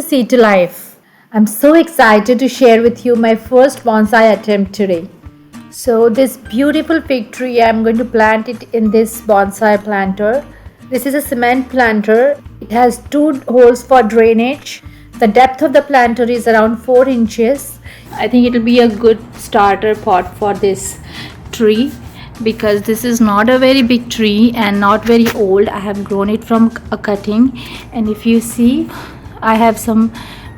see to life. I'm so excited to share with you my first bonsai attempt today. So this beautiful fig tree, I'm going to plant it in this bonsai planter. This is a cement planter. It has 2 holes for drainage. The depth of the planter is around 4 inches. I think it will be a good starter pot for this tree, because this is not a very big tree and not very old. I have grown it from a cutting, and if you see, I have some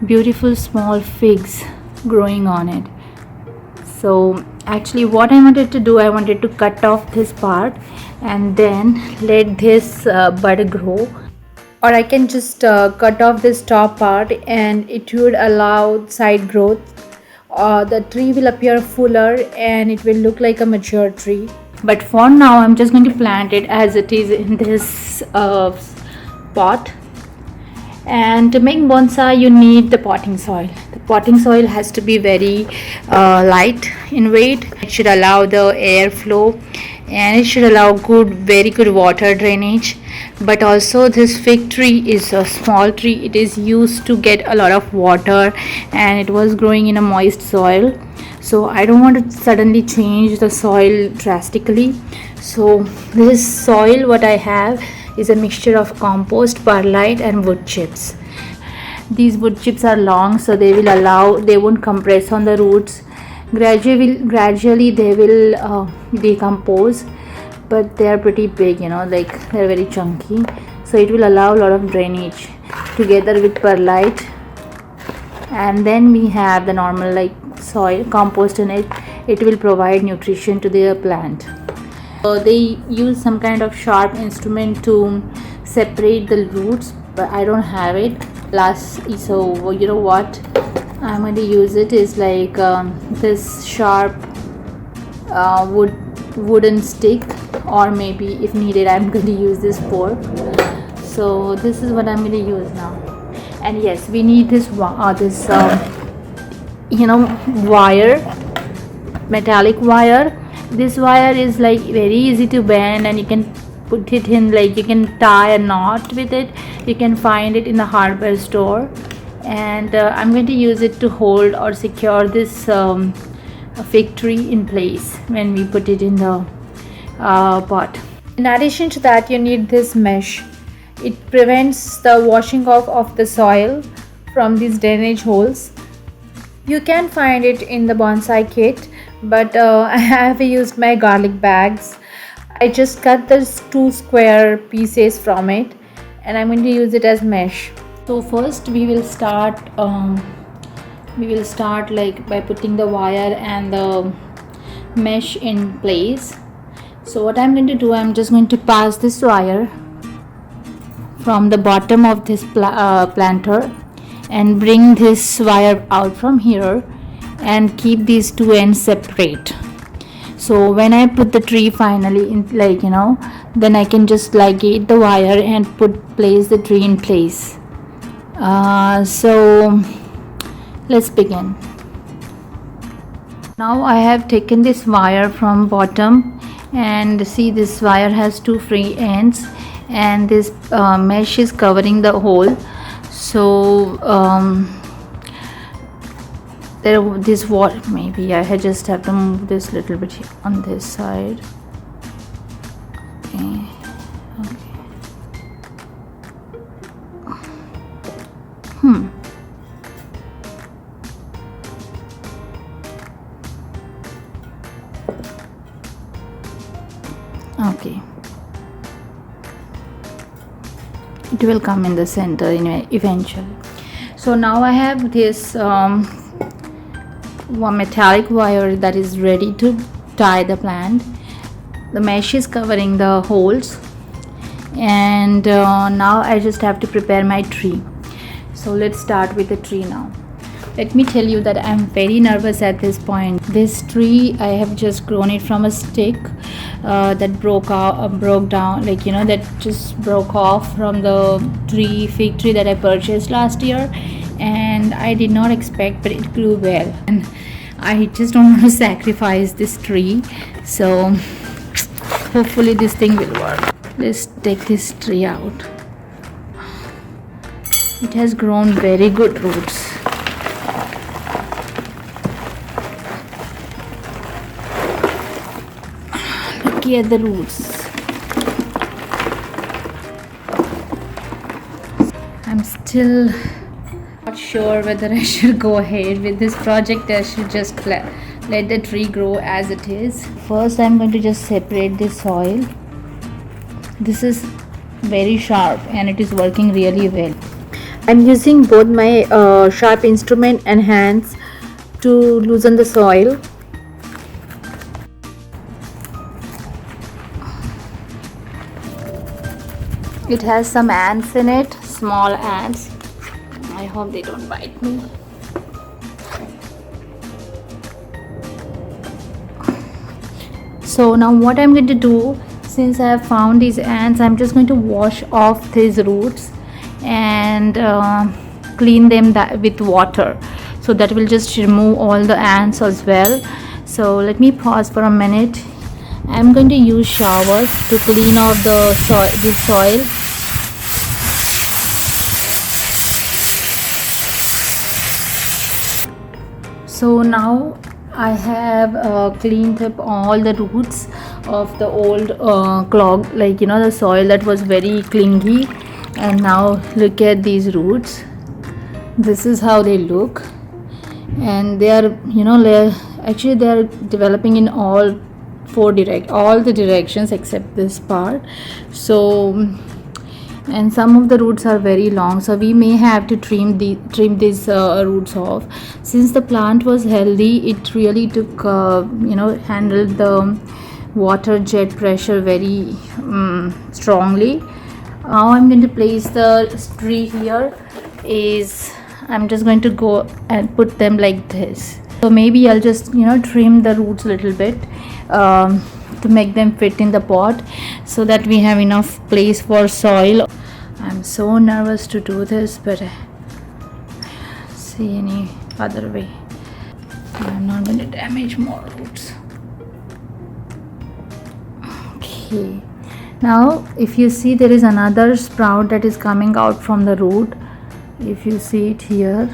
beautiful small figs growing on it. So actually what I wanted to do, I wanted to cut off this part and then let this bud grow, or I can just cut off this top part and it would allow side growth. The tree will appear fuller and it will look like a mature tree. But for now I'm just going to plant it as it is in this pot. And to make bonsai you need the potting soil. The potting soil has to be very light in weight. It should allow the air flow and it should allow very good water drainage. But also this fig tree is a small tree. It is used to get a lot of water and it was growing in a moist soil. So I don't want to suddenly change the soil drastically. So this soil what I have is a mixture of compost, perlite and wood chips. These wood chips are long, so they won't compress on the roots. Gradually they will decompose, but they are pretty big, like they're very chunky, so it will allow a lot of drainage together with perlite. And then we have the normal like soil compost in it. It will provide nutrition to the plant. They use some kind of sharp instrument to separate the roots, but I don't have it. So you know what I'm going to use it is like this sharp wooden stick, or maybe if needed I'm going to use this fork. So this is what I'm going to use now. And yes, we need this wire, metallic wire. This wire is like very easy to bend, and you can put it in, like you can tie a knot with it. You can find it in the hardware store. And I'm going to use it to hold or secure this fig tree in place when we put it in the pot. In addition to that, you need this mesh. It prevents the washing off of the soil from these drainage holes. You can find it in the bonsai kit, but I have used my garlic bags. I just cut those 2 square pieces from it and I'm going to use it as mesh. So first we will start like by putting the wire and the mesh in place. So what I'm going to do, I'm just going to pass this wire from the bottom of this planter and bring this wire out from here and keep these 2 ends separate. So when I put the tree finally in, then I can just ligate the wire and place the tree in place. So let's begin. Now I have taken this wire from bottom, and see this wire has 2 free ends, and this mesh is covering the hole. So maybe I just have to move this little bit on this side. Okay. Okay, it will come in the center eventually. So now I have this one metallic wire that is ready to tie the plant. The mesh is covering the holes, and now I just have to prepare my tree. So let's start with the tree now. Let me tell you that I'm very nervous at this point. This tree, I have just grown it from a stick that broke down, that just broke off from the fig tree that I purchased last year, and I did not expect, but it grew well. And I just don't want to sacrifice this tree, so hopefully this thing will work. Let's take this tree out. It has grown very good roots. Look at the roots. I'm still not sure whether I should go ahead with this project. I should just let the tree grow as it is. First, I'm going to just separate the soil. This is very sharp and it is working really well. I'm using both my sharp instrument and hands to loosen the soil. It has some ants in it, small ants. I hope they don't bite me. So now what I'm going to do, since I have found these ants, I'm just going to wash off these roots and clean them with water, so that will just remove all the ants as well. So let me pause for a minute. I'm going to use showers to clean off the soil. So now I have cleaned up all the roots of the old clog, the soil that was very clingy. And now look at these roots. This is how they look, and they are actually they are developing in all the directions except this part. So, and some of the roots are very long, so we may have to trim these roots off. Since the plant was healthy, it really took handled the water jet pressure very strongly. Now I'm going to place the tree here. I'm just going to go and put them like this. So maybe I'll just trim the roots a little bit to make them fit in the pot, so that we have enough place for soil. I'm so nervous to do this, but I see any other way. I'm not going to damage more roots. Okay. Now if you see, there is another sprout that is coming out from the root. If you see it here,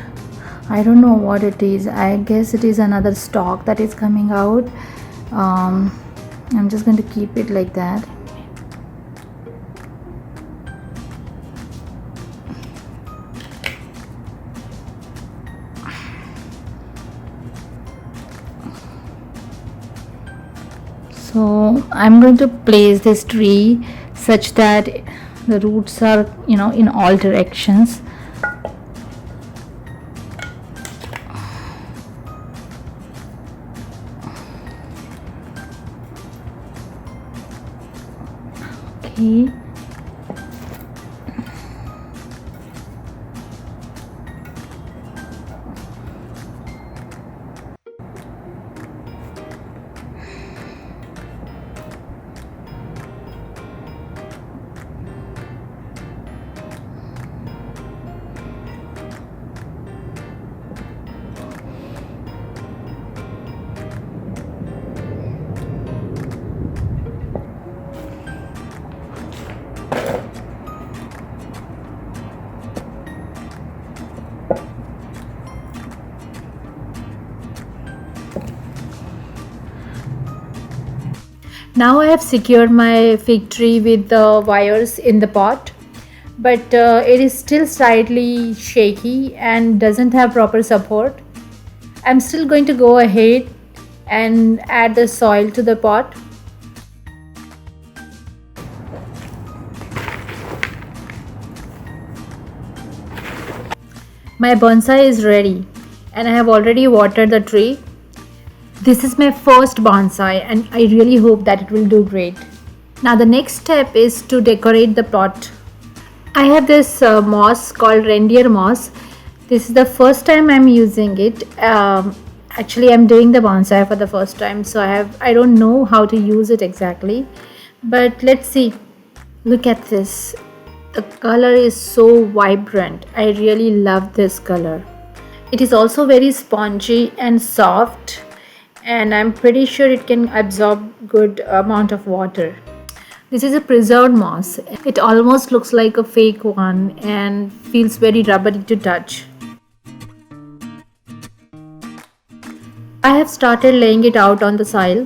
I don't know what it is. I guess it is another stalk that is coming out. I'm just going to keep it like that. So I'm going to place this tree such that the roots are in all directions. Okay. Now I have secured my fig tree with the wires in the pot, but it is still slightly shaky and doesn't have proper support. I'm still going to go ahead and add the soil to the pot. My bonsai is ready and I have already watered the tree. This is my first bonsai and I really hope that it will do great. Now the next step is to decorate the pot. I have this moss called reindeer moss. This is the first time I'm using it. Actually I'm doing the bonsai for the first time, so I don't know how to use it exactly. But let's see. Look at this. The color is so vibrant. I really love this color. It is also very spongy and soft, and I'm pretty sure it can absorb good amount of water. This is a preserved moss. It almost looks like a fake one and feels very rubbery to touch. I have started laying it out on the soil.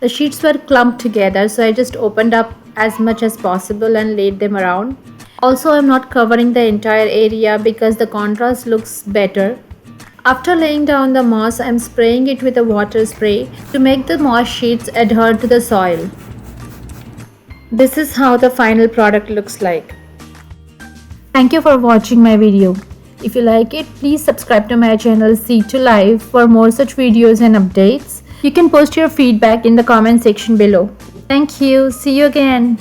The sheets were clumped together, so I just opened up as much as possible and laid them around. Also, I'm not covering the entire area because the contrast looks better. After laying down the moss, I'm spraying it with a water spray to make the moss sheets adhere to the soil. This is how the final product looks like. Thank you for watching my video. If you like it, please subscribe to my channel C2 Live for more such videos and updates. You can post your feedback in the comment section below. Thank you. See you again.